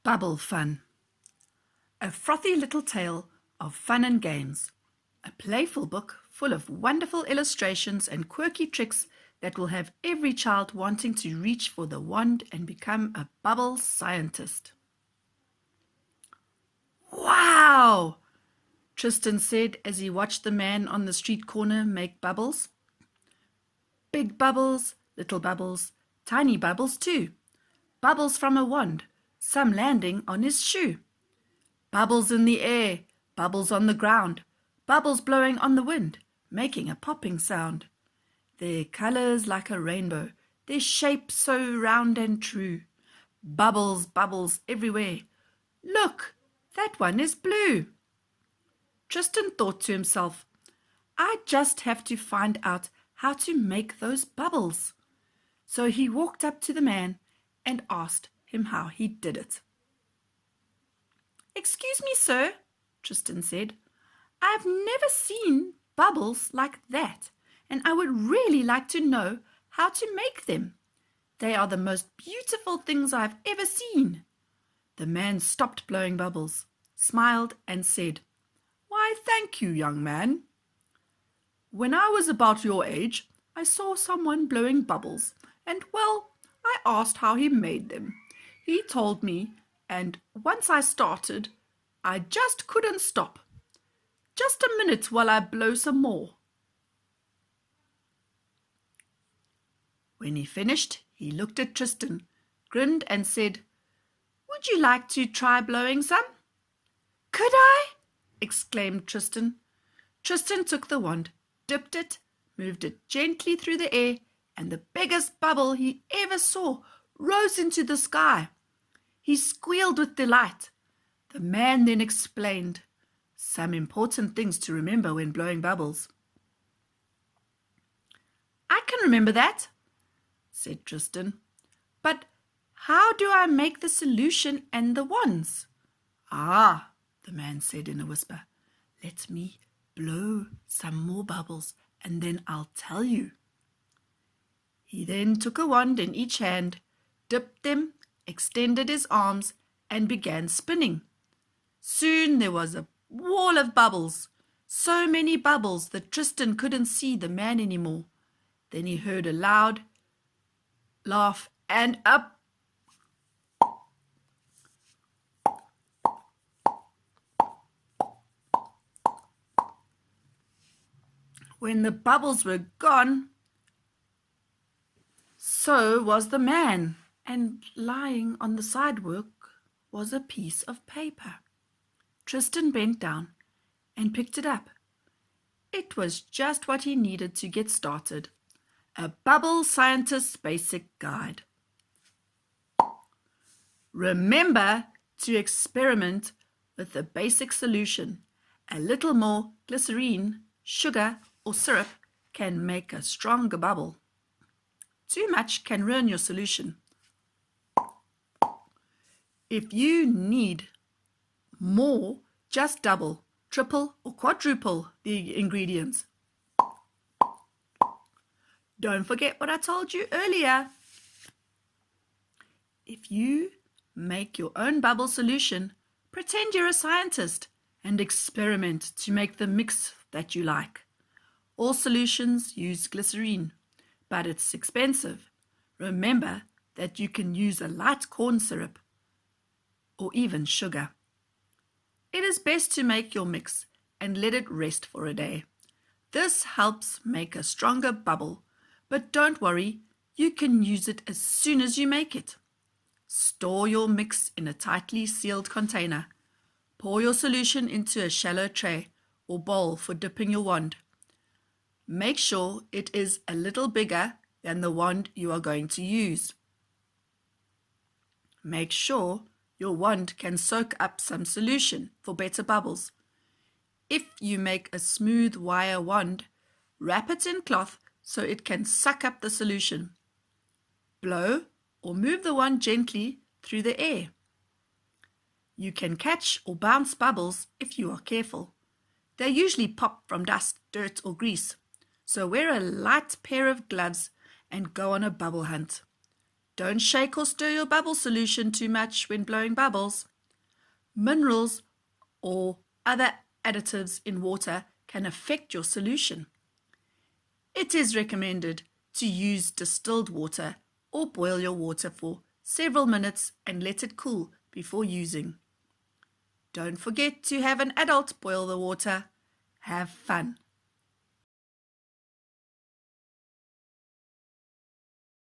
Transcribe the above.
Bubble Fun. A frothy little tale of fun and games. A playful book full of wonderful illustrations and quirky tricks that will have every child wanting to reach for the wand and become a bubble scientist. Wow! Tristan said as he watched the man on the street corner make bubbles. Big bubbles, little bubbles, tiny bubbles too. Bubbles from a wand, some landing on his shoe. Bubbles in the air, bubbles on the ground, bubbles blowing on the wind, making a popping sound. Their colours like a rainbow, their shape so round and true. Bubbles, bubbles everywhere. Look, that one is blue. Tristan thought to himself, I just have to find out how to make those bubbles. So he walked up to the man and asked him how he did it. Excuse me, sir, Tristan said. I've never seen bubbles like that, and I would really like to know how to make them. They are the most beautiful things I've ever seen. The man stopped blowing bubbles, smiled and said, Why, thank you, young man. When I was about your age, I saw someone blowing bubbles, and, well, I asked how he made them. He told me, and once I started, I just couldn't stop. Just a minute while I blow some more. When he finished, he looked at Tristan, grinned and said, Would you like to try blowing some? Could I? Exclaimed Tristan. Tristan took the wand, dipped it, moved it gently through the air, and the biggest bubble he ever saw rose into the sky. He squealed with delight. The man then explained some important things to remember when blowing bubbles. I can remember that, said Tristan. But how do I make the solution and the wands? Ah, the man said in a whisper. Let me blow some more bubbles and then I'll tell you. He then took a wand in each hand, dipped them, extended his arms, and began spinning. Soon there was a wall of bubbles, so many bubbles that Tristan couldn't see the man anymore. Then he heard a loud laugh and a When the bubbles were gone, so was the man, and lying on the sidewalk was a piece of paper. Tristan bent down and picked it up. It was just what he needed to get started. A Bubble Scientist's Basic Guide. Remember to experiment with the basic solution. A little more glycerine, sugar, or syrup can make a stronger bubble. Too much can ruin your solution. If you need more, just double, triple, or quadruple the ingredients. Don't forget what I told you earlier. If you make your own bubble solution, pretend you're a scientist and experiment to make the mix that you like. All solutions use glycerine, but it's expensive. Remember that you can use a light corn syrup or even sugar. It is best to make your mix and let it rest for a day. This helps make a stronger bubble, but don't worry, you can use it as soon as you make it. Store your mix in a tightly sealed container. Pour your solution into a shallow tray or bowl for dipping your wand. Make sure it is a little bigger than the wand you are going to use. Make sure your wand can soak up some solution for better bubbles. If you make a smooth wire wand, wrap it in cloth so it can suck up the solution. Blow or move the wand gently through the air. You can catch or bounce bubbles if you are careful. They usually pop from dust, dirt, or grease. So wear a light pair of gloves and go on a bubble hunt. Don't shake or stir your bubble solution too much when blowing bubbles. Minerals or other additives in water can affect your solution. It is recommended to use distilled water or boil your water for several minutes and let it cool before using. Don't forget to have an adult boil the water. Have fun.